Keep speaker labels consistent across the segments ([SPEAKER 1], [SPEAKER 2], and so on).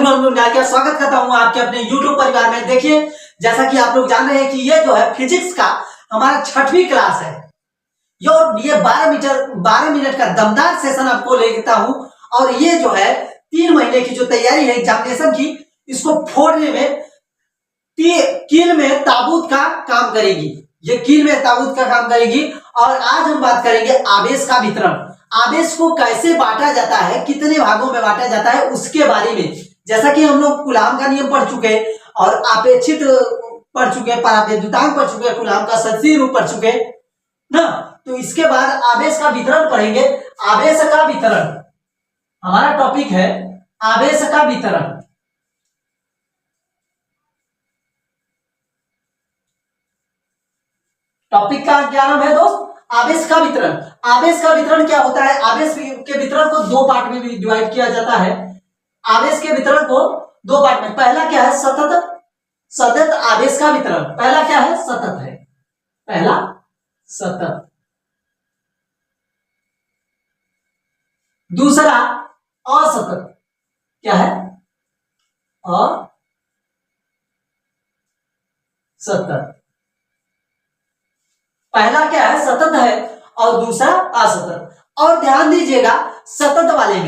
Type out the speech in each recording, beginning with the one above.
[SPEAKER 1] मैं स्वागत करता हूं आपके अपने YouTube परिवार में। देखिए, जैसा कि आप लोग जान रहे हैं कि ये जो है फिजिक्स का हमारा 6वीं क्लास है। ये 12 मिनट का दमदार सेशन आपको लेता हूं और ये जो है 3 महीने की जो तैयारी है एग्जामिनेशन की, इसको फोड़ने में कील में ताबूत का काम करेगी। ये कील में ताबूत का काम करेगी। और आज हम बात करेंगे आवेश का वितरण। आवेश को कैसे बांटा जाता है, कितने भागों में बांटा जाता है, उसके बारे में। जैसा कि हम लोग कूलाम का नियम पढ़ चुके और अपेक्षित पढ़ चुके, परावैद्युतांक पढ़ चुके, कूलाम का सदस्यीय रूप पढ़ चुके ना। तो इसके बाद आवेश का वितरण पढ़ेंगे। आवेश का वितरण हमारा टॉपिक है। आवेश का वितरण टॉपिक का क्या नाम है दोस्त? आवेश का वितरण। आवेश का वितरण क्या होता है? आवेश के वितरण को 2 पार्ट में भी डिवाइड किया जाता है। आवेश के वितरण को 2 पार्ट में। पहला क्या है? सतत आवेश का वितरण। पहला क्या है? सतत है। पहला सतत। दूसरा असतत। क्या है? असतत। पहला क्या है? सतत है और दूसरा असतत। और ध्यान दीजिएगा, सतत वाले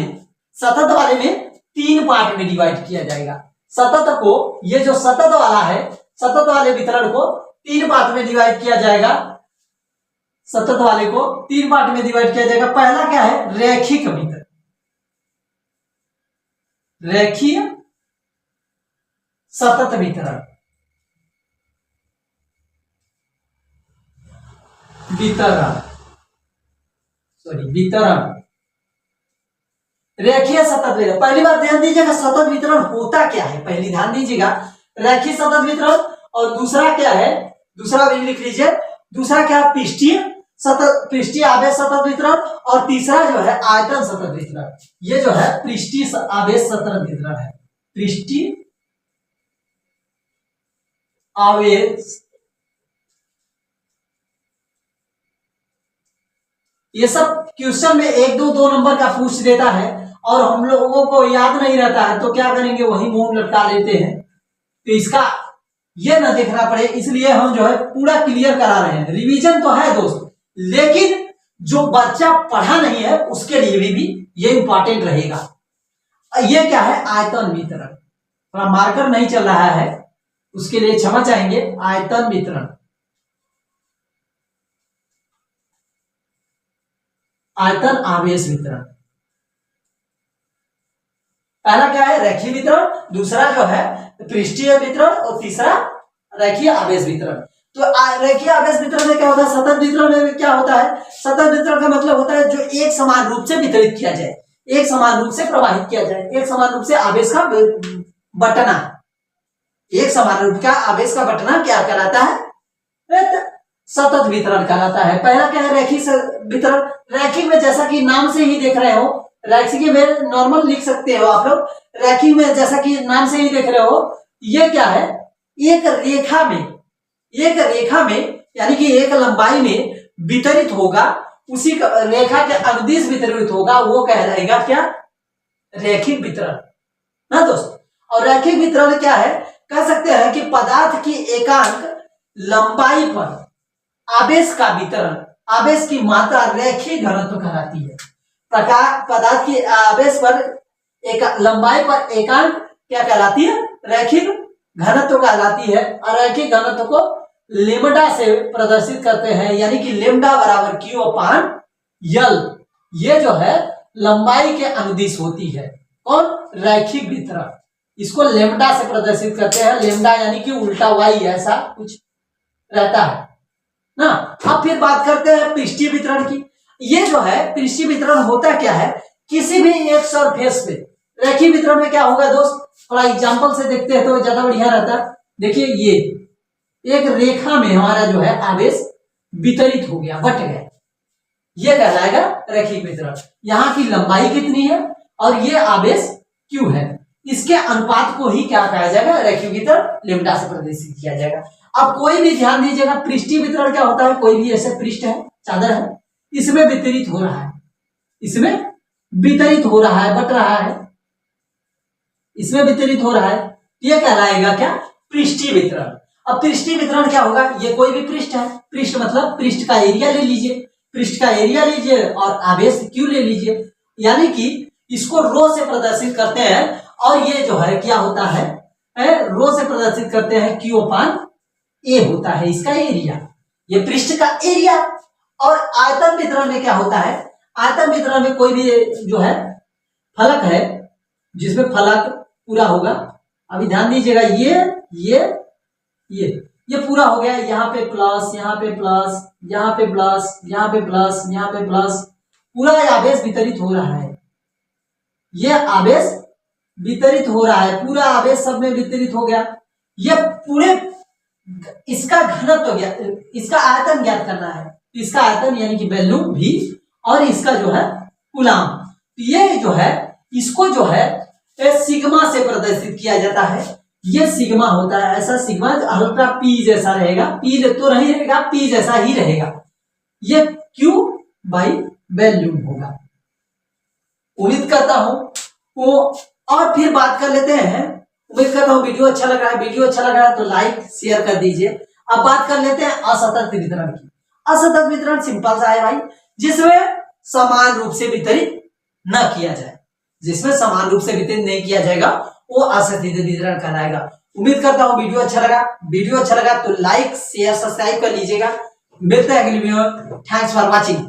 [SPEAKER 1] में 3 पार्ट में डिवाइड किया जाएगा। सतत को, ये जो सतत वाला है, सतत वाले वितरण को 3 पार्ट में डिवाइड किया जाएगा। सतत वाले को 3 पार्ट में डिवाइड किया जाएगा। पहला क्या है? रैखिक वितरण। रेखीय सतत वितरण। वितरण रेखीय सतत वितरण। पहली बात ध्यान दीजिएगा, सतत वितरण होता क्या है, पहली ध्यान दीजिएगा। रेखीय सतत वितरण और दूसरा क्या है? दूसरा भी लिख लीजिए। दूसरा क्या है? पृष्ठीय आवेश सतत वितरण। और तीसरा जो है आयतन सतत वितरण। ये जो है पृष्ठीय आवेश सतत वितरण है। पृष्ठीय आवेश, ये सब क्वेश्चन में 1-2 नंबर का पूछ देता है और हम लोगों को याद नहीं रहता है, तो क्या करेंगे? वही मुंह लटका लेते हैं। तो इसका ये ना देखना पड़े, इसलिए हम जो है पूरा क्लियर करा रहे हैं। रिवीजन तो है दोस्त, लेकिन जो बच्चा पढ़ा नहीं है उसके लिए भी ये इंपॉर्टेंट रहेगा। ये क्या है? आयतन वितरण। थोड़ा मार्कर नहीं चल रहा है, उसके लिए क्षमा चाहेंगे। आयतन वितरण, आयतन आवेश वितरण। पहला क्या है? रेखीय वितरण। दूसरा जो है पृष्ठीय वितरण और तीसरा रेखीय आवेश वितरण। तो रेखीय आवेश वितरण में क्या होता है? सतत वितरण में क्या होता है? सतत वितरण का मतलब होता है जो एक समान रूप से वितरित किया जाए, एक समान रूप से प्रवाहित किया जाए, एक समान रूप से आवेश का बंटना। एक समान रूप का आवेश का बंटना क्या कहलाता है? सतत वितरण कहलाता है। पहला क्या है? रैखिक वितरण। रैखिक में जैसा कि नाम से ही देख रहे हो, रैखिक में नॉर्मल लिख सकते हो आप लोग। रैखिक में जैसा कि नाम से ही देख रहे हो, ये क्या है? एक रेखा में यानी कि एक लंबाई में वितरित होगा, उसी रेखा के अनुदिश वितरित होगा, वो कहलाएगा क्या? रैखिक वितरण ना दोस्त। और रैखिक वितरण क्या है? कह सकते हैं कि पदार्थ की एकांक लंबाई पर आवेश का वितरण, आवेश की मात्रा रैखिक घनत्व कहलाती है। पदार्थ की आवेश पर लंबाई पर एकांक क्या कहलाती है? रैखिक घनत्व कहलाती है। और रैखिक घनत्व को लेमडा से प्रदर्शित करते हैं, यानी कि लेमडा बराबर Q/L। ये जो है लंबाई के अनुदिश होती है। कौन? रैखिक वितरण। इसको लेमडा से प्रदर्शित करते हैं। लेमडा यानी कि उल्टा Y, ऐसा कुछ रहता है ना। अब फिर बात करते हैं पृष्ठीय वितरण की। ये जो है पृष्ठीय वितरण होता क्या है? किसी भी एक सरफेस पे। रेखीय वितरण में क्या होगा दोस्त? थोड़ा एग्जांपल से देखते हैं तो ज्यादा बढ़िया रहता है। देखिए, ये एक रेखा में हमारा जो है आवेश वितरित हो गया, बट गया, ये कहलाएगा रैखिक वितरण। यहाँ की लंबाई कितनी है और ये आवेश Q है, इसके अनुपात को ही क्या कहा जाएगा? रैखिक वितरण। लेमडा से प्रदर्शित किया जाएगा। अब कोई भी ध्यान दीजिएगा, पृष्ठीय वितरण क्या होता है? कोई भी ऐसे पृष्ठ है, चादर है, इसमें वितरित हो रहा है, इसमें वितरित हो रहा है, बट रहा है, इसमें वितरित हो रहा है, ये कहलाएगा क्या, पृष्ठीय वितरण। अब पृष्ठीय वितरण क्या होगा, ये कोई भी पृष्ठ है, पृष्ठ मतलब पृष्ठ का एरिया ले लीजिए, पृष्ठ का एरिया लीजिए और आवेश Q ले लीजिए, यानी कि इसको रो से प्रदर्शित करते हैं और ये जो है क्या होता है, रो से प्रदर्शित करते हैं Q/A होता है इसका एरिया, ये पृष्ठ का एरिया। और आयतन वितरण में क्या होता है, आयतन वितरण में कोई भी जो है फलक है जिसमें फलक पूरा होगा, अभी ध्यान दीजिएगा, ये पूरा हो गया, यहाँ पे प्लस, यहाँ पे प्लस, यहाँ पे प्लस, यहाँ पे प्लस, यहाँ पे प्लस, पूरा आवेश वितरित हो रहा है, ये आवेश वितरित हो रहा है, पूरा आवेश सब में वितरित हो गया। ये पूरे इसका घनत्व ज्ञात, इसका आयतन ज्ञात करना है, इसका आयतन यानी कि वैल्यूम V और इसका जो है कूलाम, ये जो है इसको जो है सिग्मा से प्रदर्शित किया जाता है, ये सिग्मा होता है, ऐसा सिग्मा हल्का P जैसा रहेगा, P तो नहीं रहेगा, P जैसा ही रहेगा, ये Q/वैल्यूम होगा। उम्मीद करता हूं वो, और फिर बात कर लेते हैं, उम्मीद करता हूं वीडियो अच्छा लगा है, वीडियो अच्छा लगा है तो लाइक शेयर कर दीजिए। अब बात कर लेते हैं असतत वितरण की। असतत वितरण सिंपल सा है भाई, जिसमें समान रूप से वितरित न किया जाए, जिसमें समान रूप से वितरित नहीं किया जाएगा वो असतत वितरण कहलाएगा। उम्मीद करता हूं वीडियो अच्छा लगा तो लाइक शेयर सब्सक्राइब कर लीजिएगा। मिलते हैं अगली वीडियो में। Thanks for watching.